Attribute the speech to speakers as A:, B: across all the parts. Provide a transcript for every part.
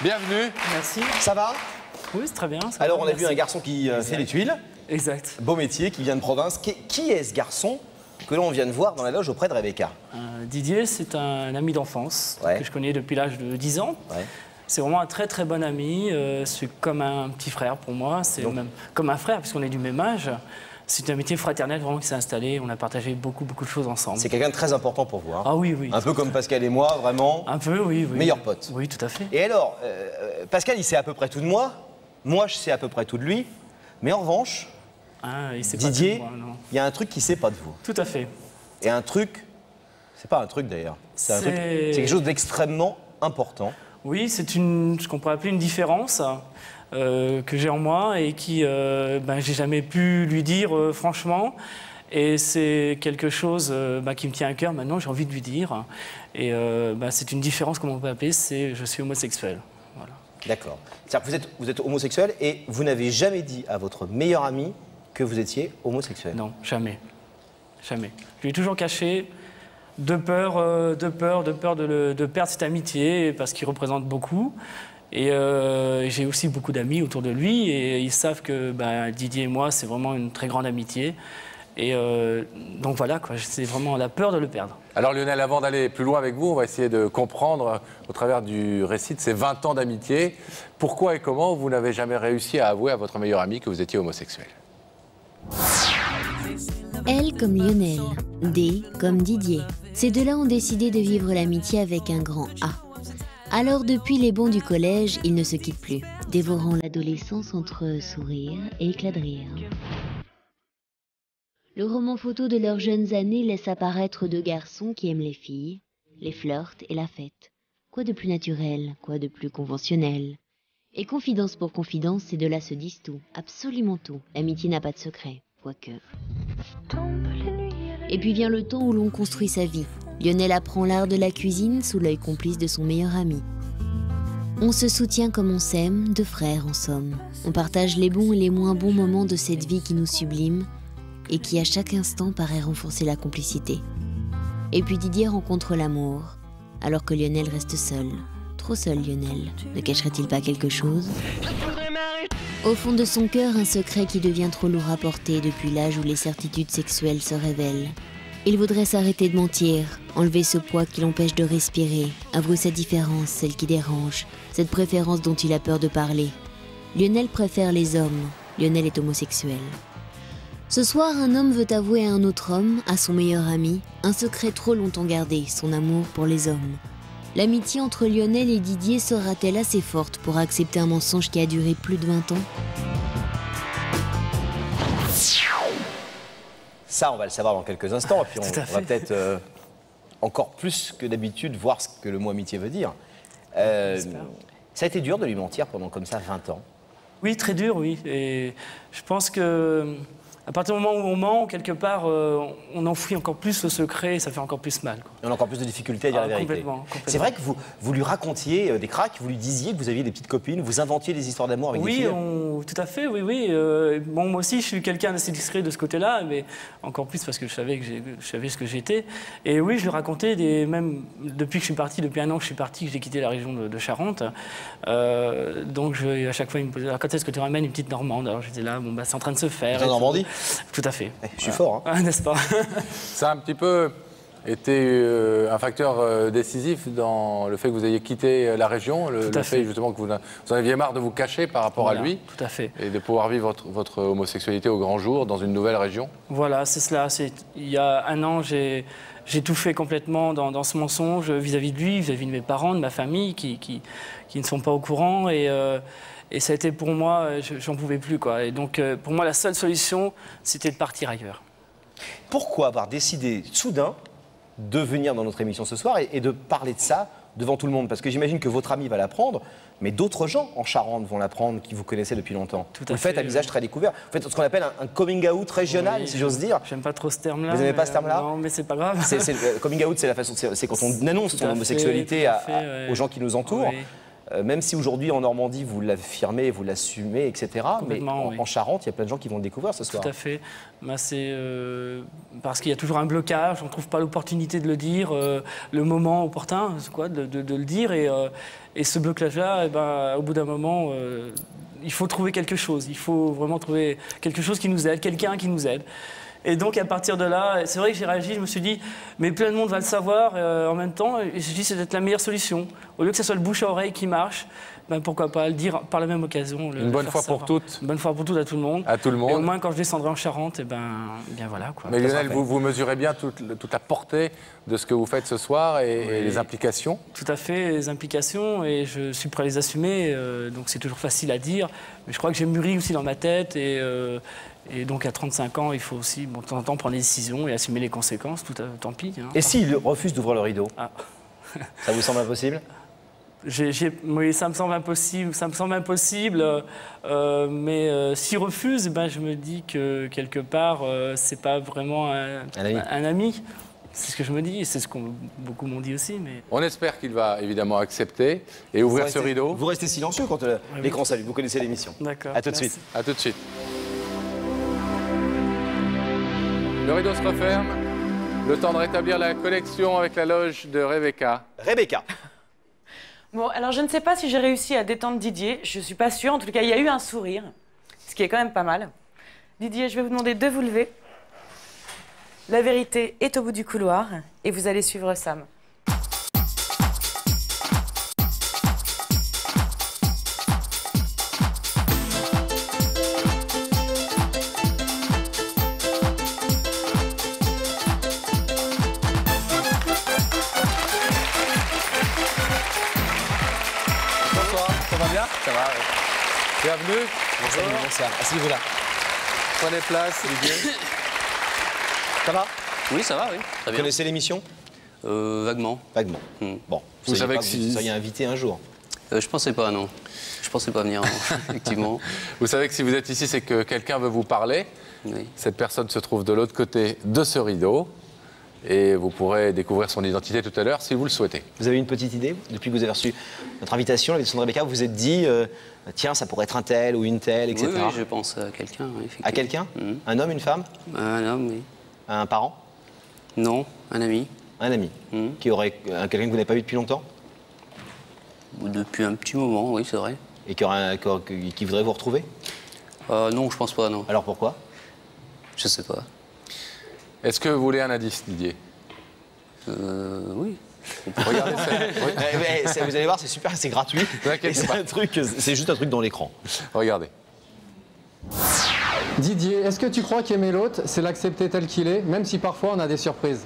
A: Bienvenue.
B: Merci.
C: Ça va?
B: Oui, c'est très bien.
C: Alors, on a vu un garçon qui fait les tuiles.
B: Exact.
C: Beau métier, qui vient de province. Qui est ce garçon que l'on vient de voir dans la loge auprès de Rebecca?
B: Didier, c'est un ami d'enfance que je connais depuis l'âge de 10 ans.
C: Ouais.
B: C'est vraiment un très très bon ami. C'est comme un petit frère pour moi. C'est même comme un frère, puisqu'on est du même âge. C'est un métier fraternel vraiment qui s'est installé. On a partagé beaucoup de choses ensemble.
C: C'est quelqu'un de très important pour vous. Hein.
B: Ah oui, oui.
C: Un peu comme Pascal et moi, vraiment.
B: Un peu, oui, oui.
C: Meilleurs potes.
B: Oui, tout à fait.
C: Et alors, Pascal, il sait à peu près tout de moi. Moi, je sais à peu près tout de lui. Mais en revanche,
B: Il sait
C: Didier,
B: pas tout de moi, non.
C: il y a un truc qu'il sait pas de vous.
B: Tout à fait.
C: Et un truc, c'est pas un truc d'ailleurs. C'est quelque chose d'extrêmement important.
B: Oui, c'est ce qu'on pourrait appeler une différence que j'ai en moi et qui, j'ai jamais pu lui dire franchement. Et c'est quelque chose qui me tient à cœur. Maintenant, j'ai envie de lui dire. Et c'est une différence, comme on peut appeler, c'est je suis homosexuel. Voilà.
C: D'accord. C'est-à-dire que vous êtes homosexuel et vous n'avez jamais dit à votre meilleur ami que vous étiez homosexuel.
B: Non, jamais. Jamais. Je lui ai toujours caché de peur de perdre cette amitié parce qu'il représente beaucoup. Et j'ai aussi beaucoup d'amis autour de lui et ils savent que Didier et moi, c'est vraiment une très grande amitié. Et donc voilà, c'est vraiment la peur de le perdre.
A: Alors Lionel, avant d'aller plus loin avec vous, on va essayer de comprendre au travers du récit de ces 20 ans d'amitié, pourquoi et comment vous n'avez jamais réussi à avouer à votre meilleur ami que vous étiez homosexuel.
D: L comme Lionel, D comme Didier. Ces deux-là ont décidé de vivre l'amitié avec un grand A. Alors depuis les bancs du collège, ils ne se quittent plus, dévorant l'adolescence entre sourires et éclats de rire. Le roman photo de leurs jeunes années laisse apparaître deux garçons qui aiment les filles, les flirts et la fête. Quoi de plus naturel, quoi de plus conventionnel? Et confidence pour confidence, ces deux-là se disent tout, absolument tout. L'amitié n'a pas de secret, quoique. Et puis vient le temps où l'on construit sa vie. Lionel apprend l'art de la cuisine sous l'œil complice de son meilleur ami. On se soutient comme on s'aime, deux frères en somme. On partage les bons et les moins bons moments de cette vie qui nous sublime et qui à chaque instant paraît renforcer la complicité. Et puis Didier rencontre l'amour, alors que Lionel reste seul. Trop seul, Lionel. Ne cacherait-il pas quelque chose? Au fond de son cœur, un secret qui devient trop lourd à porter depuis l'âge où les certitudes sexuelles se révèlent. Il voudrait s'arrêter de mentir, enlever ce poids qui l'empêche de respirer, avouer sa différence, celle qui dérange, cette préférence dont il a peur de parler. Lionel préfère les hommes. Lionel est homosexuel. Ce soir, un homme veut avouer à un autre homme, à son meilleur ami, un secret trop longtemps gardé, son amour pour les hommes. L'amitié entre Lionel et Didier sera-t-elle assez forte pour accepter un mensonge qui a duré plus de 20 ans?
C: Ça, on va le savoir dans quelques instants. Et puis on va peut-être encore plus que d'habitude voir ce que le mot amitié veut dire. Ça a été dur de lui mentir pendant comme ça 20 ans.
B: Oui, très dur, oui. Et je pense que à partir du moment où on ment, quelque part, on enfouit encore plus le secret et ça fait encore plus mal. Quoi.
C: On a encore plus de difficultés à dire la vérité.
B: Complètement.
C: C'est vrai que vous lui racontiez des cracks, vous lui disiez que vous aviez des petites copines, vous inventiez des histoires d'amour avec des filles.
B: Oui, tout à fait, oui. Bon, moi aussi, je suis quelqu'un d'assez discret de ce côté-là, mais encore plus parce que je savais ce que j'étais. Et oui, je lui racontais, même depuis que je suis parti, depuis 1 an que je suis parti, que j'ai quitté la région de Charente. Donc, à chaque fois, il me posait, quand est-ce que tu ramènes une petite Normande? Alors, j'étais là, c'est en train de se faire.
C: En Normandie?
B: Tout à fait.
C: Je suis fort, hein.
B: N'est-ce pas?
A: Ça a un petit peu été un facteur décisif dans le fait que vous ayez quitté la région, le fait justement que vous en aviez marre de vous cacher par rapport à lui.
B: Tout à fait.
A: Et de pouvoir vivre votre homosexualité au grand jour dans une nouvelle région.
B: Voilà, c'est cela. Il y a 1 an, j'ai tout fait complètement dans ce mensonge vis-à-vis de lui, vis-à-vis de mes parents, de ma famille, qui ne sont pas au courant. Et ça a été pour moi, j'en pouvais plus, quoi. Et donc, pour moi, la seule solution, c'était de partir ailleurs.
C: Pourquoi avoir décidé soudain de venir dans notre émission ce soir et de parler de ça devant tout le monde? Parce que j'imagine que votre ami va l'apprendre, mais d'autres gens en Charente vont l'apprendre qui vous connaissaient depuis longtemps. Vous le faites à visage très découvert. Vous faites ce qu'on appelle un coming out régional, si j'ose dire.
B: J'aime pas trop ce terme-là.
C: Vous n'aimez pas ce terme-là?
B: Non, mais c'est pas grave.
C: Le coming out, c'est la façon, c'est quand on annonce son homosexualité aux gens qui nous entourent. même si aujourd'hui en Normandie vous l'affirmez, vous l'assumez, etc. Mais en Charente, il y a plein de gens qui vont le découvrir ce soir.
B: Tout à fait. Ben, c'est parce qu'il y a toujours un blocage, on ne trouve pas l'opportunité de le dire, le moment opportun, quoi, de le dire. Et ce blocage-là, ben, au bout d'un moment, il faut trouver quelque chose. Il faut vraiment trouver quelque chose qui nous aide, quelqu'un qui nous aide. Et donc, à partir de là, c'est vrai que j'ai réagi, je me suis dit, mais plein de monde va le savoir en même temps. Et je me suis dit, c'est peut-être la meilleure solution. Au lieu que ce soit le bouche à oreille qui marche, ben pourquoi pas le dire par la même occasion.
A: Une bonne fois pour toutes.
B: Une bonne fois pour toutes à tout le monde.
A: À tout le monde.
B: Et au moins, quand je descendrai en Charente, et bien voilà. Quoi.
A: Mais Lionel, vous mesurez bien toute la portée de ce que vous faites ce soir et les implications?
B: Tout à fait, les implications, et je suis prêt à les assumer. Donc c'est toujours facile à dire. Mais je crois que j'ai mûri aussi dans ma tête. Et donc à 35 ans, il faut aussi, de temps en temps, prendre des décisions et assumer les conséquences, tant pis. Hein.
C: Et s'il refuse d'ouvrir le rideau, ça vous semble impossible?
B: Oui, ça me semble impossible. Mais s'il refuse, je me dis que quelque part, c'est pas vraiment un ami. C'est ce que je me dis, et c'est ce que beaucoup m'ont dit aussi. Mais...
A: On espère qu'il va évidemment accepter et ouvrir ce rideau.
C: Vous restez silencieux quand l'écran s'allume, vous connaissez l'émission.
B: D'accord.
C: À tout de suite.
A: À tout de suite. Le rideau se referme. Le temps de rétablir la connexion avec la loge de Rebecca.
C: Rebecca.
E: Bon, alors je ne sais pas si j'ai réussi à détendre Didier. Je ne suis pas sûre. En tout cas, il y a eu un sourire, ce qui est quand même pas mal. Didier, je vais vous demander de vous lever. La vérité est au bout du couloir et vous allez suivre Sam.
A: Ça va bien? Ça va, oui. Bienvenue.
C: Bonjour. Bonsoir. Asseyez-vous là.
A: Prenez place, Didier.
C: Ça va?
F: Oui, ça va, oui. Très
C: Vous
F: bien.
C: connaissez l'émission?
F: Vaguement.
C: Vaguement. Bon,
A: Vous savez
C: pas
A: que
C: que
A: si-
C: vous seriez invité un jour.
F: Je pensais pas, non. Je pensais pas venir, non, effectivement.
A: Vous savez que si vous êtes ici, c'est que quelqu'un veut vous parler.
F: Oui.
A: Cette personne se trouve de l'autre côté de ce rideau. Et vous pourrez découvrir son identité tout à l'heure si vous le souhaitez.
C: Vous avez une petite idée? Depuis que vous avez reçu notre invitation, l'invitation de Rebecca, vous vous êtes dit, tiens, ça pourrait être un tel ou une telle, etc.
F: Oui, je pense à quelqu'un, oui, effectivement.
C: À quelqu'un?
F: Mhm.
C: Un homme, une femme?
F: Un homme, oui.
C: Un parent?
F: Non, un ami.
C: Un ami?
F: Mhm.
C: Qui aurait quelqu'un que vous n'avez pas vu depuis longtemps?
F: Depuis un petit moment, oui, c'est vrai.
C: Et qui voudrait vous retrouver?
F: Non, je pense pas, non.
C: Alors pourquoi?
F: Je sais pas.
A: Est-ce que vous voulez un indice, Didier?
F: Oui.
A: Regardez ça.
C: Vous allez voir, c'est super, c'est gratuit.
A: Ne vous inquiétez
C: Et c'est
A: pas.
C: c'est juste un truc dans l'écran.
A: Regardez.
G: Didier, est-ce que tu crois qu'aimer l'autre, c'est l'accepter tel qu'il est, même si parfois on a des surprises?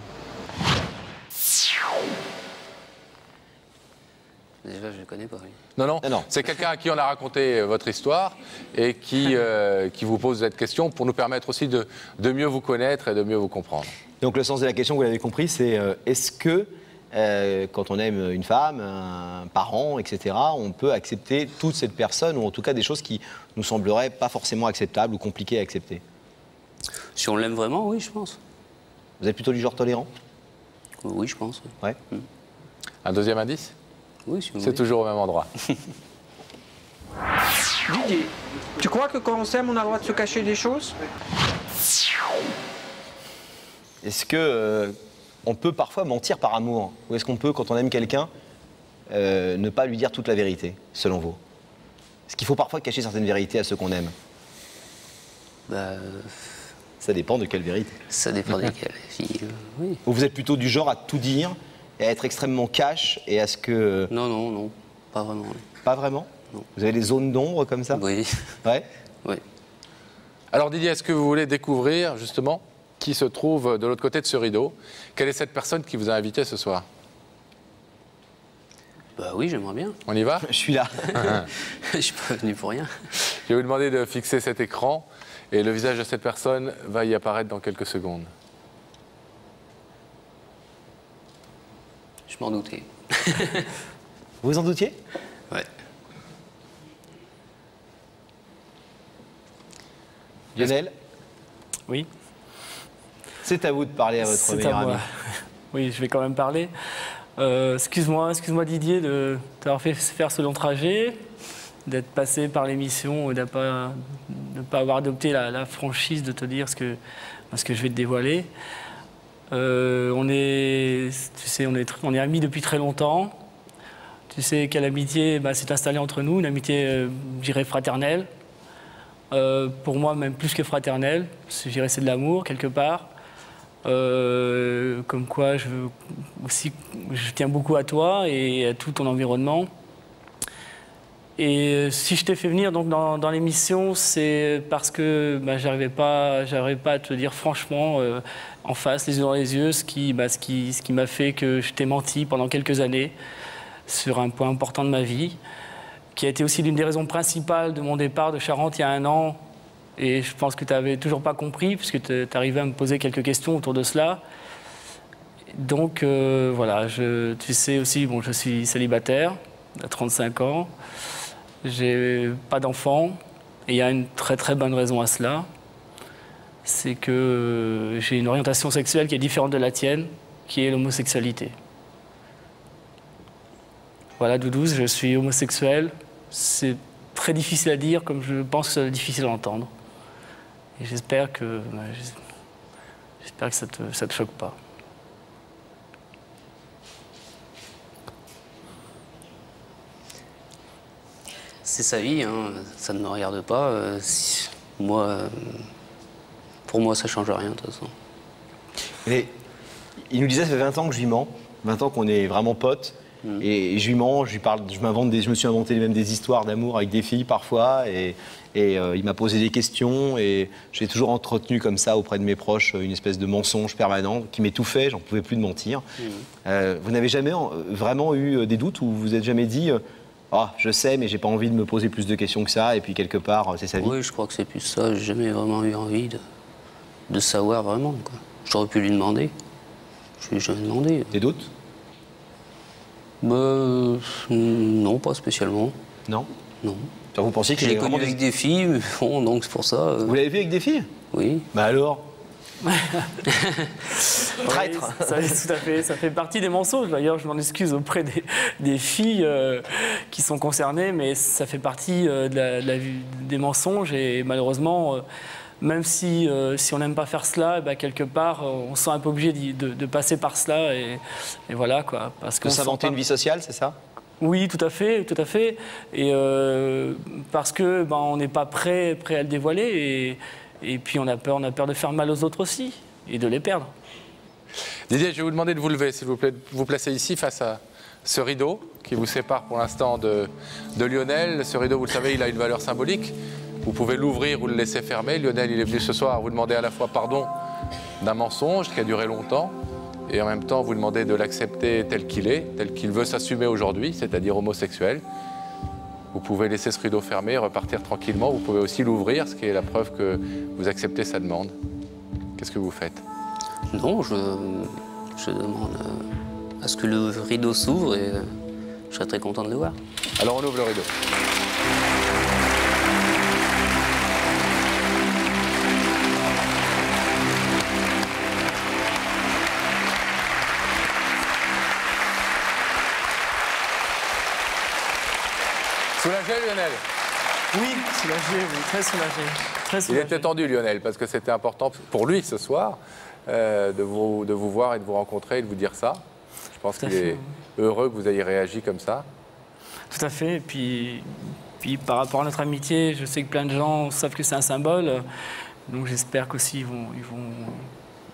F: Déjà, je ne connais pas, oui.
A: Non, non.
C: Non.
A: C'est quelqu'un à qui on a raconté votre histoire et qui vous pose cette question pour nous permettre aussi de mieux vous connaître et de mieux vous comprendre.
C: Donc le sens de la question, vous l'avez compris, c'est est-ce que quand on aime une femme, un parent, etc., on peut accepter toute cette personne, ou en tout cas des choses qui nous sembleraient pas forcément acceptables ou compliquées à accepter?
F: Si on l'aime vraiment, oui, je pense.
C: Vous êtes plutôt du genre tolérant?
F: Oui, je pense. Oui,
C: Ouais.
A: Un deuxième indice?
F: oui si vous
A: C'est
F: voulez.
A: toujours au même endroit.
H: Didier, tu crois que quand on s'aime, on a le droit de se cacher des choses?
C: Est-ce que on peut parfois mentir par amour? Ou est-ce qu'on peut, quand on aime quelqu'un, ne pas lui dire toute la vérité, selon vous? Est-ce qu'il faut parfois cacher certaines vérités à ceux qu'on aime?
F: Bah,
C: Ça dépend de quelle vérité.
F: ça dépend desquels. Oui.
C: Ou vous êtes plutôt du genre à tout dire et à être extrêmement cash et à ce que...
F: Non, non, non, pas vraiment. Oui.
C: Pas vraiment?
F: Non.
C: Vous avez des zones d'ombre comme ça?
F: Oui.
C: Ouais.
F: Oui.
A: Alors Didier, est-ce que vous voulez découvrir justement qui se trouve de l'autre côté de ce rideau? Quelle est cette personne qui vous a invité ce soir?
F: Bah oui, j'aimerais bien.
A: On y va?
C: Je suis là.
F: Je suis pas venu pour rien.
A: Je vais vous demander de fixer cet écran et le visage de cette personne va y apparaître dans quelques secondes.
F: Je m'en doutais.
C: Vous en doutiez?
F: Ouais.
C: Lionel,
B: Oui.
C: c'est à vous de parler à votre
B: C'est
C: meilleur
B: à moi.
C: ami.
B: Oui, je vais quand même parler. Excuse-moi Didier de t'avoir fait faire ce long trajet, d'être passé par l'émission et de ne pas avoir adopté la franchise de te dire ce que je vais te dévoiler. On est amis depuis très longtemps. Tu sais quelle amitié s'est installée entre nous, une amitié, je dirais, fraternelle. Pour moi, même plus que fraternelle. Je dirais c'est de l'amour, quelque part. Comme quoi, je tiens beaucoup à toi et à tout ton environnement. Et si je t'ai fait venir donc, dans l'émission, c'est parce que j'arrivais pas à te dire franchement, en face, les yeux dans les yeux, ce qui m'a fait que je t'ai menti pendant quelques années sur un point important de ma vie, qui a été aussi l'une des raisons principales de mon départ de Charente il y a 1 an. Et je pense que tu n'avais toujours pas compris, puisque tu arrivais à me poser quelques questions autour de cela. Donc voilà, tu sais aussi, bon, je suis célibataire, à 35 ans. J'ai pas d'enfant, et il y a une très très bonne raison à cela. C'est que j'ai une orientation sexuelle qui est différente de la tienne, qui est l'homosexualité. Voilà, Doudouze, je suis homosexuel. C'est très difficile à dire, comme je pense que c'est difficile à entendre. Et j'espère que ça te choque pas.
F: C'est sa vie, hein. Ça ne me regarde pas. Pour moi, ça ne change rien, de toute façon.
C: Mais il nous disait, ça fait 20 ans que je lui mens, 20 ans qu'on est vraiment potes. Et je lui mens, je me suis inventé même des histoires d'amour avec des filles parfois. Et il m'a posé des questions. Et j'ai toujours entretenu comme ça auprès de mes proches une espèce de mensonge permanent qui m'étouffait, j'en pouvais plus de mentir. Vous n'avez jamais vraiment eu des doutes ou vous vous êtes jamais dit je sais, mais j'ai pas envie de me poser plus de questions que ça, et puis quelque part, c'est sa vie.
F: Oui, je crois que c'est plus ça. J'ai jamais vraiment eu envie de savoir vraiment, quoi. J'aurais pu lui demander. Je lui ai jamais demandé.
C: Des doutes?
F: Non, pas spécialement.
C: Non?
F: Non.
C: Alors vous pensiez qu'il
F: y avait vraiment avec des filles, mais bon, donc c'est pour ça.
C: Vous l'avez vu avec des filles?
F: Oui.
C: Bah alors?
B: Traître. Oui, tout à fait. Ça fait partie des mensonges. D'ailleurs, je m'en excuse auprès des filles qui sont concernées, mais ça fait partie des mensonges. Et malheureusement, même si on n'aime pas faire cela, quelque part, on se sent un peu obligé de passer par cela. Et voilà, quoi. Parce
C: de s'inventer une vie sociale, c'est ça?
B: Oui, tout à fait, tout à fait. Et parce que on n'est pas prêt à le dévoiler. Et puis on a peur de faire mal aux autres aussi et de les perdre.
A: Didier, je vais vous demander de vous lever, s'il vous plaît, de vous placer ici face à ce rideau qui vous sépare pour l'instant de Lionel. Ce rideau, vous le savez, il a une valeur symbolique. Vous pouvez l'ouvrir ou le laisser fermer. Lionel, il est venu ce soir vous demander à la fois pardon d'un mensonge qui a duré longtemps et en même temps vous demander de l'accepter tel qu'il est, tel qu'il veut s'assumer aujourd'hui, c'est-à-dire homosexuel. Vous pouvez laisser ce rideau fermé, repartir tranquillement. Vous pouvez aussi l'ouvrir, ce qui est la preuve que vous acceptez sa demande. Qu'est-ce que vous faites?
F: Non, je demande à ce que le rideau s'ouvre et je serais très content de le voir.
A: Alors on ouvre le rideau. Soulagé, Lionel?
B: Oui, soulagé, oui, très soulagé. Très soulagé.
A: Il était tendu, Lionel, parce que c'était important pour lui ce soir de vous voir et de vous rencontrer et de vous dire ça. Je pense qu'il est heureux que vous ayez réagi comme ça. Tout
B: à fait. Et puis par rapport à notre amitié, je sais que plein de gens savent que c'est un symbole. Donc j'espère qu'aussi ils vont,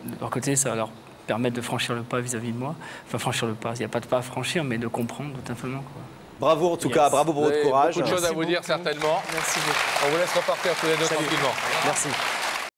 B: de leur côté, ça va leur permettre de franchir le pas vis-à-vis de moi. Enfin, franchir le pas, il n'y a pas de pas à franchir, mais de comprendre tout simplement, quoi.
C: Bravo en tout cas, bravo pour votre courage.
A: Beaucoup de choses à vous dire certainement.
B: Merci beaucoup.
A: On vous laisse repartir tous les deux tranquillement.
C: Merci.